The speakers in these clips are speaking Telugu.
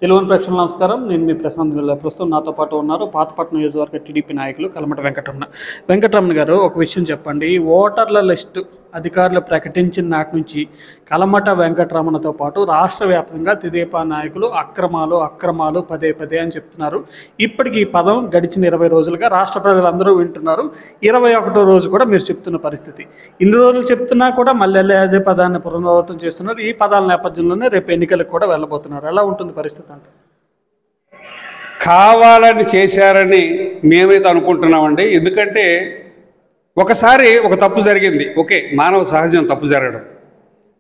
తెలుగు ప్రేక్షకులకు నమస్కారం. నేను మీ ప్రశాంత్ నిల్ల. ప్రస్తుతం నాతో పాటు ఉన్నారు పాతపట్నం నియోజకవర్గ టీడీపీ నాయకులు కలమట వెంకటరమణ గారు. ఒక విషయం చెప్పండి, ఓటర్ల లిస్టు అధికారులు ప్రకటించిన నాటి నుంచి కలమట వెంకటరమణతో పాటు రాష్ట్ర వ్యాప్తంగా తెదేపా నాయకులు అక్రమాలు పదే అని చెప్తున్నారు. ఇప్పటికీ ఈ పదం గడిచిన 20 రోజులుగా రాష్ట్ర ప్రజలందరూ వింటున్నారు. 21వ రోజు కూడా మీరు చెప్తున్న పరిస్థితి. ఇన్ని రోజులు చెప్తున్నా కూడా మళ్ళీ అదే పదాన్ని పునరావృతం చేస్తున్నారు. ఈ పదాల నేపథ్యంలోనే రేపు ఎన్నికలకు కూడా వెళ్ళబోతున్నారు. ఎలా ఉంటుంది పరిస్థితి అంటే? కావాలని చేశారని మేమైతే అనుకుంటున్నామండి. ఎందుకంటే ఒకసారి ఒక తప్పు జరిగింది. ఓకే, మానవ సహజం తప్పు జరగడం.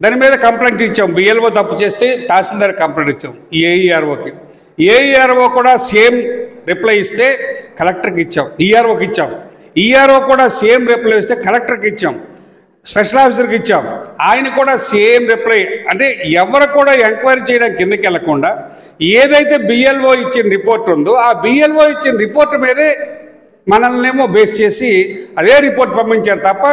దాని మీద కంప్లైంట్ ఇచ్చాం. బిఎల్ఓ తప్పు చేస్తే తహసీల్దార్ కంప్లైంట్ ఇచ్చాం ఏఈఆర్ఓకి. ఏఈఆర్ఓ కూడా సేమ్ రిప్లై ఇస్తే కలెక్టర్కి ఇచ్చాం, ఈఆర్ఓకి ఇచ్చాం. ఈఆర్ఓ కూడా సేమ్ రిప్లై ఇస్తే కలెక్టర్కి ఇచ్చాం, స్పెషల్ ఆఫీసర్కి ఇచ్చాం. ఆయన కూడా సేమ్ రిప్లై. అంటే ఎవరు కూడా ఎంక్వైరీ చేయడానికి కిందకి వెళ్లకుండా ఏదైతే బిఎల్ఓ ఇచ్చిన రిపోర్ట్ ఉందో ఆ బిఎల్ఓ ఇచ్చిన రిపోర్ట్ మీదే మనల్నేమో బేస్ చేసి అదే రిపోర్ట్ పంపించారు తప్ప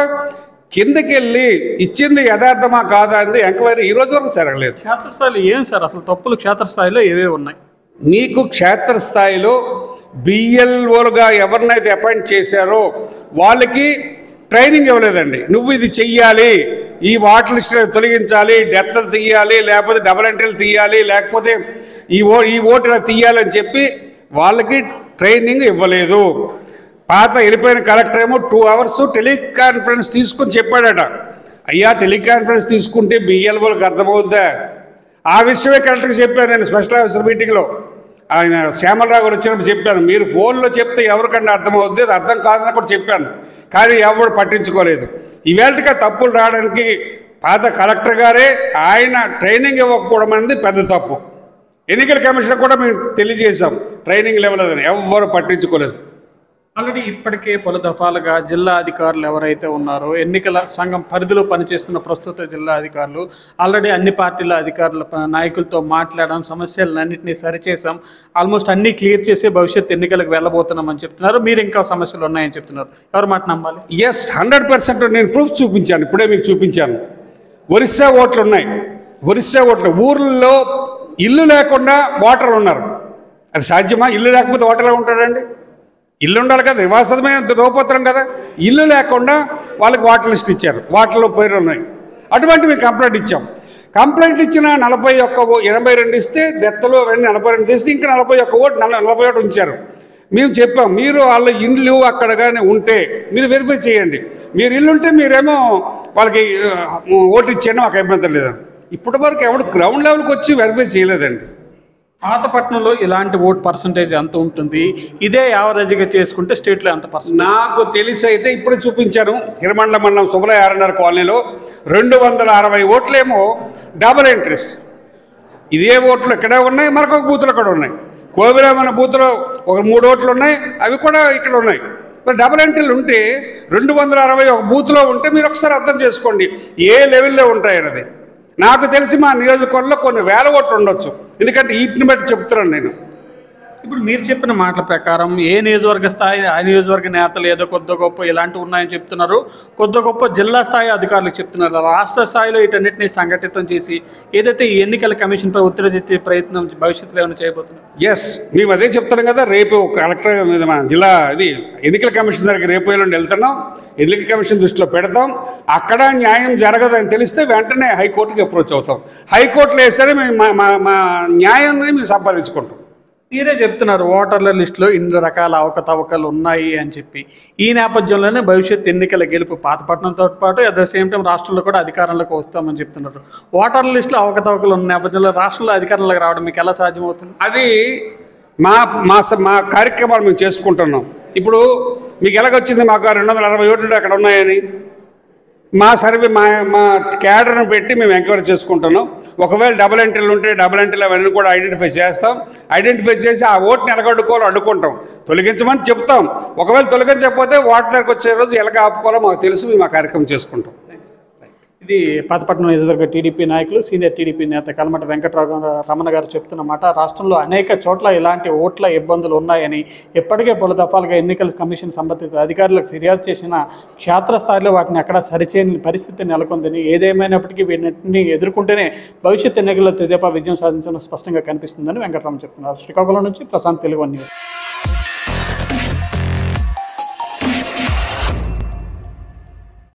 కిందకి వెళ్ళి ఇచ్చింది యథార్థమా కాదా అనేది ఎంక్వైరీ ఈ రోజు వరకు జరగలేదు. క్షేత్రస్థాయిలో ఏం సార్ అసలు తప్పులు క్షేత్రస్థాయిలో ఏవే ఉన్నాయి? మీకు క్షేత్రస్థాయిలో బిఎల్ఓలుగా ఎవరినైతే అపాయింట్ చేశారో వాళ్ళకి ట్రైనింగ్ ఇవ్వలేదండి. నువ్వు ఇది చెయ్యాలి, ఈ వాటర్ లిస్ట్ తొలగించాలి, డెత్లు తీయాలి, లేకపోతే డబుల్ ఎంట్రీలు తీయాలి, లేకపోతే ఈ ఓటు తీయాలని చెప్పి వాళ్ళకి ట్రైనింగ్ ఇవ్వలేదు. పాత వెళ్ళిపోయిన కలెక్టర్ ఏమో 2 అవర్స్ టెలికాన్ఫరెన్స్ తీసుకుని చెప్పాడట. అయ్యా, టెలికాన్ఫరెన్స్ తీసుకుంటే బిఎల్ఓలకు అర్థమవుద్దా? ఆ విషయమే కలెక్టర్కి చెప్పాను నేను స్పెషల్ ఆఫీసర్ మీటింగ్లో. ఆయన శ్యామలరావు గారు వచ్చినప్పుడు చెప్పాను, మీరు ఫోన్లో చెప్తే ఎవరికన్నా అర్థమవుద్ది, అది అర్థం కాదని కూడా చెప్పాను. కానీ ఎవరు పట్టించుకోలేదు. ఈవేళకి తప్పులు రావడానికి పాత కలెక్టర్ గారే ఆయన ట్రైనింగ్ ఇవ్వకపోవడం అనేది పెద్ద తప్పు. ఎన్నికల కమిషన్ కూడా మేము తెలియజేశాం ట్రైనింగ్ ఇవ్వలేదని, ఎవరు పట్టించుకోలేదు. ఆల్రెడీ ఇప్పటికే పలు దఫాలుగా జిల్లా అధికారులు ఎవరైతే ఉన్నారో ఎన్నికల సంఘం పరిధిలో పనిచేస్తున్న ప్రస్తుత జిల్లా అధికారులు ఆల్రెడీ అన్ని పార్టీల అధికారుల నాయకులతో మాట్లాడడం, సమస్యలన్నింటినీ సరిచేసాం, ఆల్మోస్ట్ అన్నీ క్లియర్ చేసి భవిష్యత్ ఎన్నికలకు వెళ్ళబోతున్నామని చెప్తున్నారు. మీరు ఇంకా సమస్యలు ఉన్నాయని చెప్తున్నారు. ఎవరు మాట నమ్మాలి? ఎస్, 100% నేను ప్రూఫ్ చూపించాను, ఇప్పుడే మీకు చూపించాను. ఒరిస్సా ఓట్లు ఉన్నాయి. ఒరిస్సా ఓట్లు ఊర్లలో ఇల్లు లేకుండా ఓటర్లు ఉన్నారు. అది సాధ్యమా? ఇల్లు లేకపోతే ఓటర్లు ఉంటాడండి? ఇల్లు ఉండాలి కదా, నివాసమే రూపత్రం కదా. ఇల్లు లేకుండా వాళ్ళకి వాటర్ లిస్ట్ ఇచ్చారు, వాటర్లో పేర్లు ఉన్నాయి. అటువంటి మేము కంప్లైంట్ ఇచ్చాం. కంప్లైంట్ ఇచ్చిన 82 ఇస్తే డెత్లో అవన్నీ 42 తీస్తే ఇంకా 41 ఓటు 41 ఉంచారు. మేము చెప్పాం, మీరు వాళ్ళ ఇండ్లు అక్కడ కానీ ఉంటే మీరు వెరిఫై చేయండి. మీరు ఇల్లు ఉంటే మీరేమో వాళ్ళకి ఓటు ఇచ్చేయండి, మాకు ఇబ్బంది లేదండి. ఇప్పటి వరకు ఎవరు గ్రౌండ్ లెవెల్కి వచ్చి వెరిఫై చేయలేదండి. పాతపట్నంలో ఇలాంటి ఓట్ పర్సంటేజ్ ఎంత ఉంటుంది? ఇదే యావరేజ్గా చేసుకుంటే స్టేట్లో ఎంత పర్సెంట్? నాకు తెలిసి అయితే ఇప్పుడు చూపించాను. హిరమండల మండలం సుబలయ ఆర్ఎన్ఆర్ కాలనీలో 260 ఓట్లేమో డబుల్ ఎంట్రీస్. ఇదే ఓట్లు ఇక్కడే ఉన్నాయి, మరొక బూతులు అక్కడ ఉన్నాయి. కోవిరామన్న బూత్లో ఒక 3 ఓట్లు ఉన్నాయి, అవి కూడా ఇక్కడ ఉన్నాయి. మరి డబుల్ ఎంట్రీలు ఉంటే 260 ఒక బూత్లో ఉంటే మీరు ఒకసారి అర్థం చేసుకోండి ఏ లెవెల్లో ఉంటాయన్నది. నాకు తెలిసి మా నియోజకవర్గంలో కొన్ని వేల ఓట్లు ఉండొచ్చు, ఎందుకంటే వీటిని బట్టి చెప్తున్నాను నేను. ఇప్పుడు మీరు చెప్పిన మాటల ప్రకారం ఏ నియోజకవర్గ స్థాయి ఆ నియోజకవర్గ నేతలు ఏదో కొద్ది గొప్ప ఇలాంటివి ఉన్నాయని చెప్తున్నారు, కొద్ది గొప్ప జిల్లా స్థాయి అధికారులకు చెప్తున్నారు. రాష్ట్ర స్థాయిలో వీటన్నిటిని సంఘటితం చేసి ఏదైతే ఈ ఎన్నికల కమిషన్పై ఒత్తిడి తెచ్చే ప్రయత్నం భవిష్యత్తులో ఏమైనా చేయబోతున్నారు? ఎస్, మేము అదే చెప్తున్నాం కదా. రేపు కలెక్టర్ మీద మా జిల్లా ఇది ఎన్నికల కమిషన్ దగ్గరికి రేపు ఎల్లుండి వెళ్తున్నాం. ఎన్నికల కమిషన్ దృష్టిలో పెడతాం. అక్కడ న్యాయం జరగదని తెలిస్తే వెంటనే హైకోర్టుకి అప్రోచ్ అవుతాం. హైకోర్టులో వేస్తే మేము మా న్యాయాన్ని మేము సంపాదించుకుంటాం. మీరే చెప్తున్నారు ఓటర్ల లిస్టులో ఇన్ని రకాల అవకతవకలు ఉన్నాయి అని చెప్పి. ఈ నేపథ్యంలోనే భవిష్యత్ ఎన్నికల గెలుపు పాతపట్నంతో పాటు అట్ ద సేమ్ టైం రాష్ట్రంలో కూడా అధికారంలోకి వస్తామని చెప్తున్నారు. ఓటర్ల లిస్టులో అవకతవకలు ఉన్న నేపథ్యంలో రాష్ట్రంలో అధికారంలోకి రావడం మీకు ఎలా సాధ్యమవుతుంది? అది మా కార్యక్రమాలు మేము చేసుకుంటున్నాం. ఇప్పుడు మీకు ఎలాగొచ్చింది మాకు 260 ఓట్లు అక్కడ ఉన్నాయని? మా సర్వే మా క్యాడర్ను పెట్టి మేము ఎంక్వైరీ చేసుకుంటున్నాం. ఒకవేళ డబుల్ ఎంట్రీలు ఉంటే డబుల్ ఎంట్రీలు అవన్నీ కూడా ఐడెంటిఫై చేస్తాం. ఐడెంటిఫై చేసి ఆ ఓటుని ఎలాగొట్టుకోవాలో అడ్డుకుంటాం, తొలగించమని చెప్తాం. ఒకవేళ తొలగించకపోతే ఓటు దగ్గరకు వచ్చే రోజు ఎలాగ ఆపుకోవాలో మాకు తెలుసు, మేము ఆ కార్యక్రమం చేసుకుంటాం. ఇది పాతపట్నం నియోజకవర్గ టీడీపీ నాయకులు సీనియర్ టీడీపీ నేత కలమటి వెంకటరమణ గారు చెప్తున్నమాట. రాష్ట్రంలో అనేక చోట్ల ఇలాంటి ఓట్ల ఇబ్బందులు ఉన్నాయని, ఎప్పటికే పలు దఫాలుగా ఎన్నికల కమిషన్ సంబంధిత అధికారులకు ఫిర్యాదు చేసిన క్షేత్రస్థాయిలో వాటిని ఎక్కడా సరిచేయని పరిస్థితి నెలకొందని, ఏదేమైనప్పటికీ వీటిని ఎదుర్కొంటేనే భవిష్యత్ ఎన్నికల్లో తెదేపా విజయం సాధించడం స్పష్టంగా కనిపిస్తుందని వెంకటరమణ చెప్తున్నారు. శ్రీకాకుళం నుంచి ప్రశాంత్, తెలుగు న్యూస్.